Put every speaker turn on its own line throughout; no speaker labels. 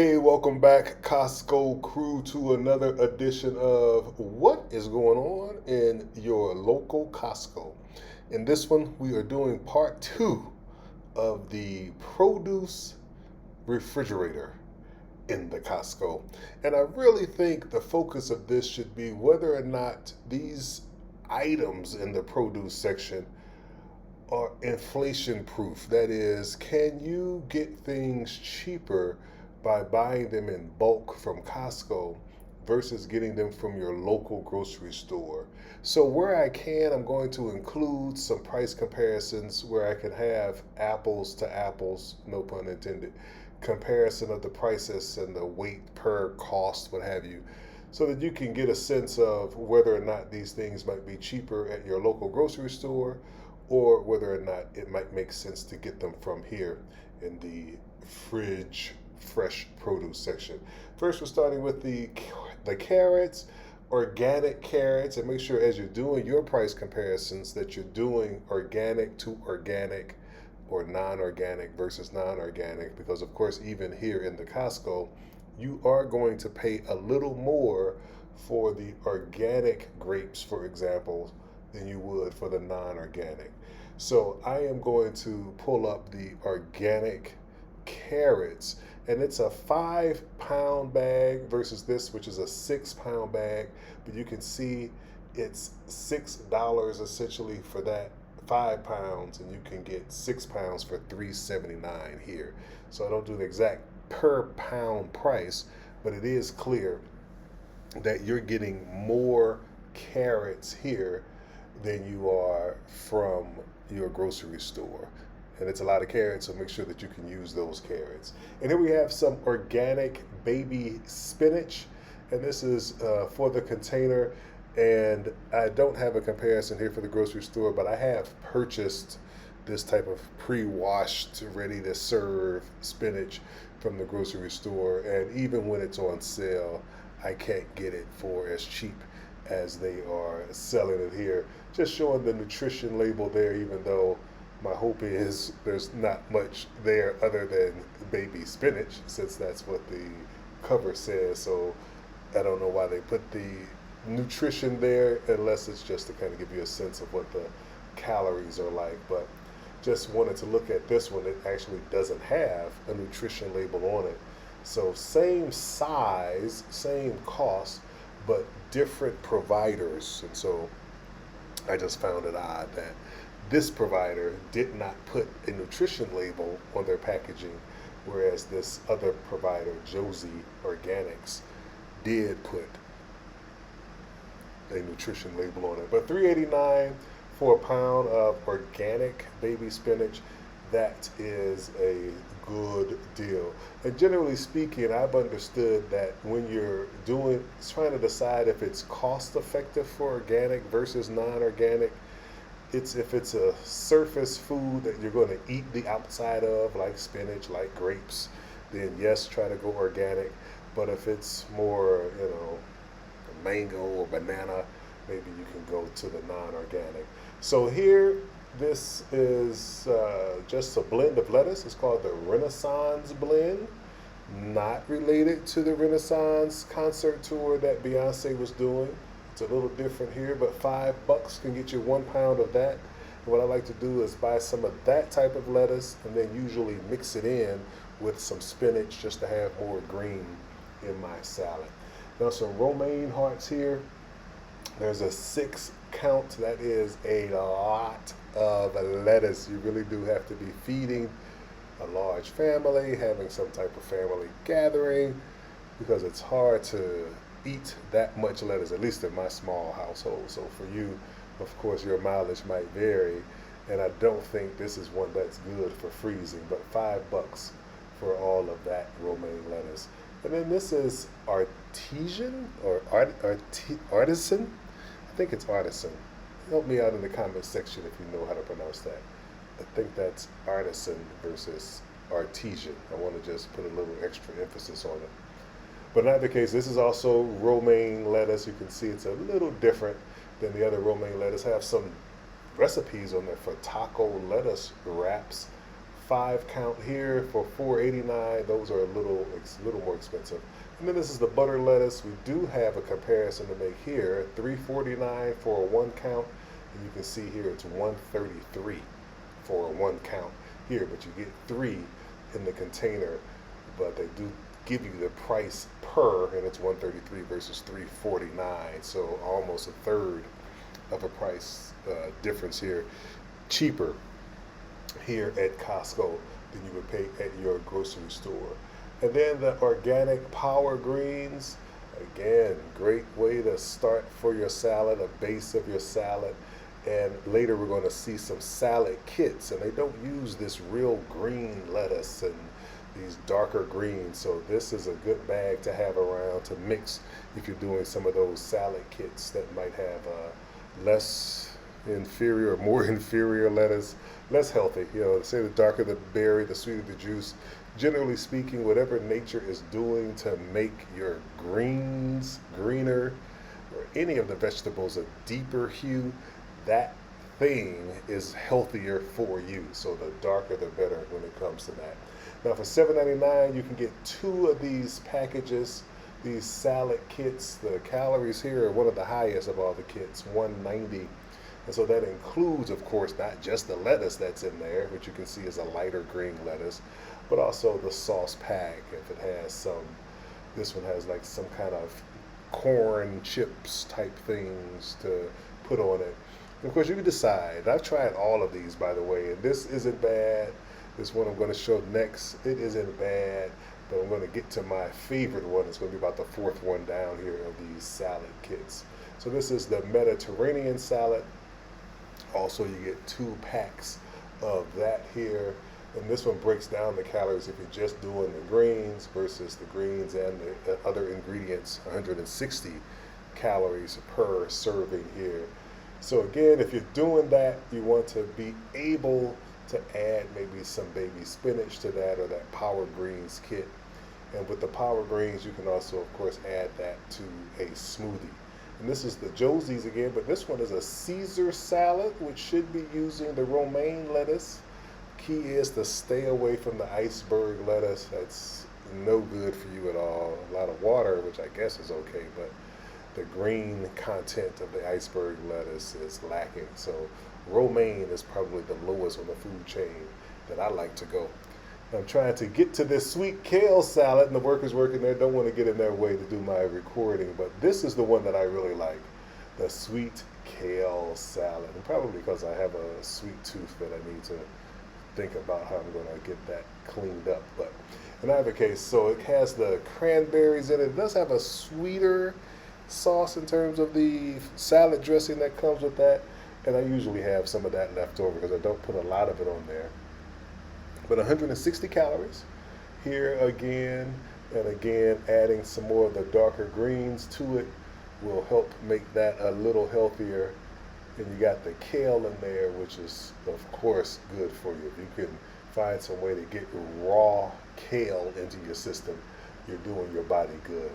Hey, welcome back, Costco crew, to another edition of What is Going On in Your Local Costco. In this one, we are doing part two of the produce refrigerator in the Costco. And I really think the focus of this should be whether or not these items in the produce section are inflation proof. That is, can you get things cheaper by buying them in bulk from Costco versus getting them from your local grocery store? So, where I can, I'm going to include some price comparisons where I can have apples to apples, no pun intended, comparison of the prices and the weight per cost, what have you, so that you can get a sense of whether or not these things might be cheaper at your local grocery store or whether or not it might make sense to get them from here in the fridge fresh produce section. First, we're starting with the carrots, organic carrots, and make sure as you're doing your price comparisons that you're doing organic to organic or non-organic versus non-organic, because of course even here in the Costco you are going to pay a little more for the organic grapes, for example, than you would for the non-organic. So I am going to pull up the organic carrots, and it's a 5 pound bag versus this, which is a 6 pound bag. But you can see it's $6 essentially for that 5 pounds, and you can get 6 pounds for $3.79 here. So I don't do the exact per pound price, but it is clear that you're getting more carrots here than you are from your grocery store. And it's a lot of carrots, so make sure that you can use those carrots. And then we have some organic baby spinach, and this is for the container. And I don't have a comparison here for the grocery store, but I have purchased this type of pre-washed, ready to serve spinach from the grocery store. And even when it's on sale, I can't get it for as cheap as they are selling it here. Just showing the nutrition label there, even though my hope is there's not much there other than baby spinach, since that's what the cover says. So I don't know why they put the nutrition there unless it's just to kind of give you a sense of what the calories are like. But just wanted to look at this one. It actually doesn't have a nutrition label on it. So same size, same cost, but different providers. And so I just found it odd that this provider did not put a nutrition label on their packaging, whereas this other provider, Josie Organics, did put a nutrition label on it. But $3.89 for a pound of organic baby spinach, that is a good deal. And generally speaking, I've understood that when you're trying to decide if it's cost effective for organic versus non-organic, it's if it's a surface food that you're going to eat the outside of, like spinach, like grapes, then yes, try to go organic. But if it's more, mango or banana, maybe you can go to the non-organic. So here, this is just a blend of lettuce. It's called the Renaissance blend. Not related to the Renaissance concert tour that Beyonce was doing. It's a little different here, but $5 can get you 1 pound of that. And what I like to do is buy some of that type of lettuce and then usually mix it in with some spinach just to have more green in my salad. Now some romaine hearts here. There's a 6 count. That is a lot of lettuce. You really do have to be feeding a large family, having some type of family gathering, because it's hard to eat that much lettuce, at least in my small household. So for you, of course, your mileage might vary, and I don't think this is one that's good for freezing, but $5 for all of that romaine lettuce. And then this is artesian or artisan. I think it's artisan. Help me out in the comment section if you know how to pronounce that. I think that's artisan versus artesian. I want to just put a little extra emphasis on it. But in either case, this is also romaine lettuce. You can see it's a little different than the other romaine lettuce. Have some recipes on there for taco lettuce wraps. 5 count here for $4.89. Those are a little more expensive. And then this is the butter lettuce. We do have a comparison to make here. $3.49 for a 1 count, and you can see here it's $1.33 for a 1 count here, but you get 3 in the container. But they do give you the price per, and it's $1.33 versus $3.49, so almost a third of a price difference here, cheaper here at Costco than you would pay at your grocery store. And then the organic power greens, again, great way to start for your salad, a base of your salad. And later we're going to see some salad kits, and they don't use this real green lettuce and these darker greens, so this is a good bag to have around to mix if you're doing some of those salad kits that might have less inferior or more inferior lettuce, less healthy. You know, say the darker the berry, the sweeter the juice. Generally speaking, whatever nature is doing to make your greens greener, or any of the vegetables a deeper hue, that thing is healthier for you. So the darker the better when it comes to that. Now for $7.99 you can get 2 of these packages, these salad kits. The calories here are one of the highest of all the kits, 190. And so that includes, of course, not just the lettuce that's in there, which you can see is a lighter green lettuce, but also the sauce pack. If it has some, this one has like some kind of corn chips type things to put on it. And of course, you can decide. I've tried all of these, by the way, and this isn't bad. This one I'm going to show next, it isn't bad, but I'm going to get to my favorite one. It's going to be about the 4th one down here of these salad kits. So this is the Mediterranean salad. Also, you get 2 packs of that here. And this one breaks down the calories if you're just doing the greens versus the greens and the other ingredients, 160 calories per serving here. So again, if you're doing that, you want to be able to add maybe some baby spinach to that, or that power greens kit. And with the power greens, you can also, of course, add that to a smoothie. And this is the Josie's again, but this one is a Caesar salad, which should be using the romaine lettuce. Key is to stay away from the iceberg lettuce. That's no good for you at all. A lot of water, which I guess is okay, but the green content of the iceberg lettuce is lacking. So romaine is probably the lowest on the food chain that I like to go. I'm trying to get to this sweet kale salad, and the workers working there don't want to get in their way to do my recording, but this is the one that I really like, the sweet kale salad. And probably because I have a sweet tooth that I need to think about how I'm going to get that cleaned up. But in either case, so it has the cranberries in it. It does have a sweeter sauce in terms of the salad dressing that comes with that, and I usually have some of that left over because I don't put a lot of it on there. But 160 calories here again, and again adding some more of the darker greens to it will help make that a little healthier. And you got the kale in there, which is of course good for you. If you can find some way to get raw kale into your system, you're doing your body good.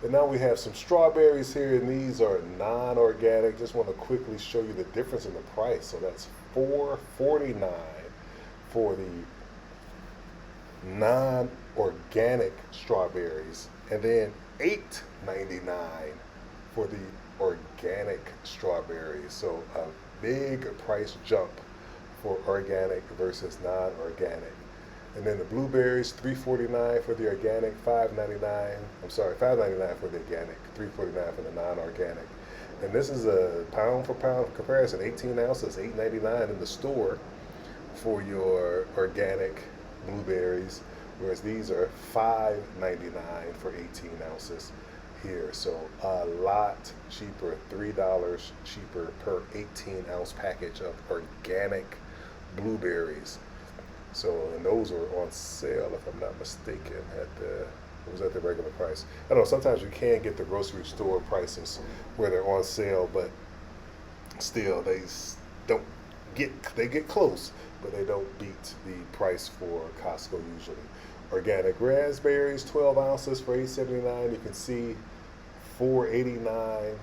And now we have some strawberries here, and these are non-organic. Just want to quickly show you the difference in the price. So that's $4.49 for the non-organic strawberries, and then $8.99 for the organic strawberries. So a big price jump for organic versus non-organic. And then the blueberries, $3.49 for the organic, $5.99. I'm sorry, $5.99 for the organic, $3.49 for the non-organic. And this is a pound for pound comparison. 18 ounces, $8.99 in the store for your organic blueberries, whereas these are $5.99 for 18 ounces here. So a lot cheaper, $3 cheaper per 18-ounce package of organic blueberries. So, and those are on sale, if I'm not mistaken, it was at the regular price. I don't know, sometimes you can get the grocery store prices where they're on sale, but still they get close, but they don't beat the price for Costco usually. Organic raspberries, 12 ounces for $8.79. You can see $4.89, a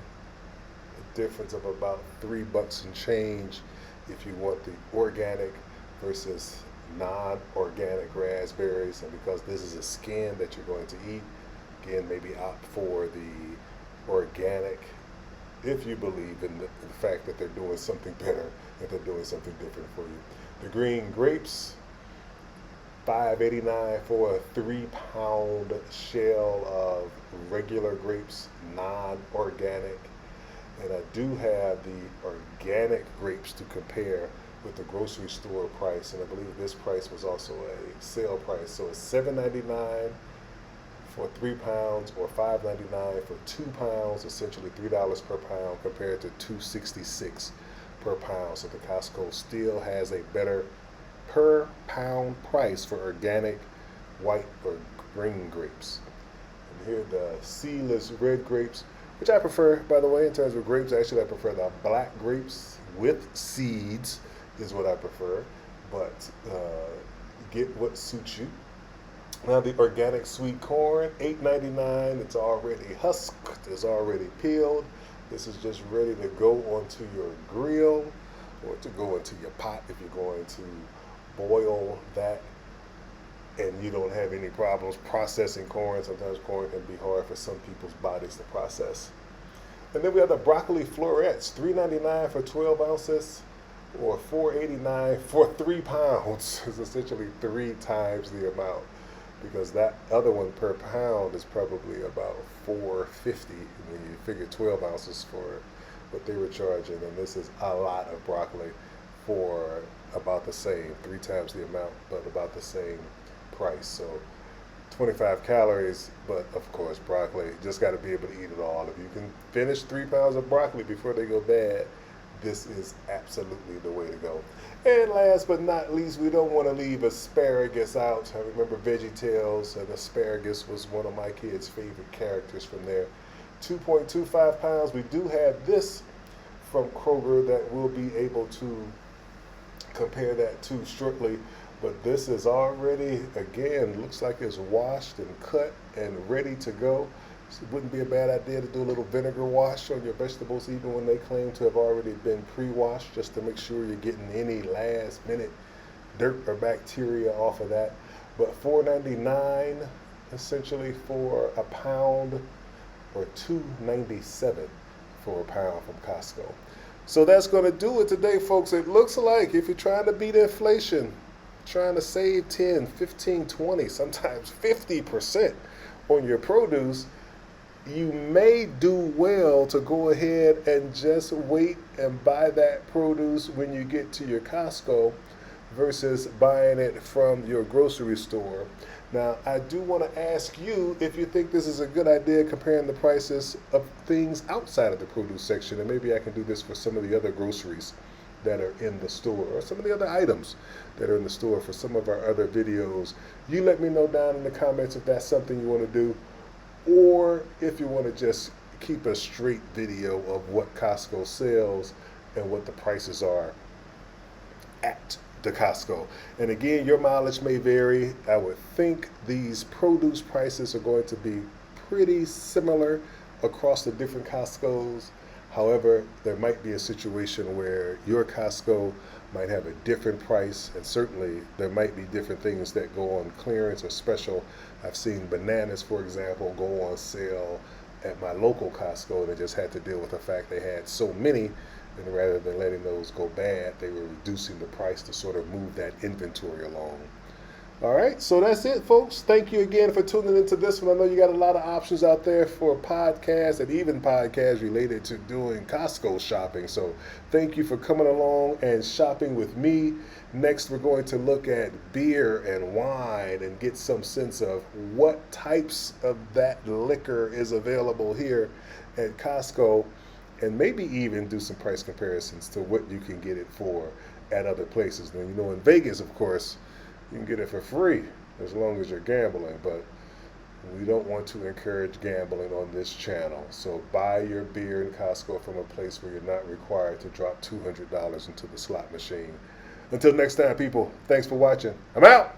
difference of about $3 and change if you want the organic versus non-organic raspberries, and because this is a skin that you're going to eat, again, maybe opt for the organic if you believe in the fact that they're doing something better, that they're doing something different for you. The green grapes, $5.89 for a 3-pound shell of regular grapes, non-organic. And I do have the organic grapes to compare with the grocery store price, and I believe this price was also a sale price. So it's $7.99 for 3 pounds, or $5.99 for 2 pounds, essentially $3 per pound compared to $2.66 per pound. So the Costco still has a better per pound price for organic white or green grapes. And here are the seedless red grapes, which I prefer, by the way, in terms of grapes. Actually, I prefer the black grapes with seeds is what I prefer, but get what suits you. Now the organic sweet corn, $8.99. It's already husked, it's already peeled. This is just ready to go onto your grill or to go into your pot if you're going to boil that and you don't have any problems processing corn. Sometimes corn can be hard for some people's bodies to process. And then we have the broccoli florets, $3.99 for 12 ounces or $4.89 for 3 pounds. It's essentially 3 times the amount, because that other one per pound is probably about $4.50 when you figure 12 ounces for what they were charging. And this is a lot of broccoli for about the same, 3 times the amount, but about the same price. So 25 calories, but of course broccoli, just got to be able to eat it all. If you can finish 3 pounds of broccoli before they go bad, this is absolutely the way to go. And last but not least, we don't want to leave asparagus out. I remember VeggieTales, and asparagus was one of my kids' favorite characters from there. 2.25 pounds. We do have this from Kroger that we'll be able to compare that to shortly. But this is already, again, looks like it's washed and cut and ready to go. So it wouldn't be a bad idea to do a little vinegar wash on your vegetables, even when they claim to have already been pre-washed, just to make sure you're getting any last minute dirt or bacteria off of that. But $4.99 essentially for a pound, or $2.97 for a pound from Costco. So that's going to do it today, folks. It looks like if you're trying to beat inflation, trying to save 10, 15, 20, sometimes 50% on your produce, you may do well to go ahead and just wait and buy that produce when you get to your Costco versus buying it from your grocery store. Now, I do want to ask you if you think this is a good idea, comparing the prices of things outside of the produce section, and maybe I can do this for some of the other groceries that are in the store, or some of the other items that are in the store for some of our other videos. You let me know down in the comments if that's something you want to do, or if you want to just keep a straight video of what Costco sells and what the prices are at the Costco. And again, your mileage may vary. I would think these produce prices are going to be pretty similar across the different Costcos. However, there might be a situation where your Costco might have a different price, and certainly there might be different things that go on clearance or special. I've seen bananas, for example, go on sale at my local Costco, and they just had to deal with the fact they had so many, and rather than letting those go bad, they were reducing the price to sort of move that inventory along. All right, so that's it, folks. Thank you again for tuning into this one. I know you got a lot of options out there for podcasts, and even podcasts related to doing Costco shopping. So thank you for coming along and shopping with me. Next, we're going to look at beer and wine and get some sense of what types of that liquor is available here at Costco, and maybe even do some price comparisons to what you can get it for at other places. Now, you know, in Vegas, of course, you can get it for free as long as you're gambling, but we don't want to encourage gambling on this channel. So buy your beer in Costco from a place where you're not required to drop $200 into the slot machine. Until next time, people, thanks for watching. I'm out.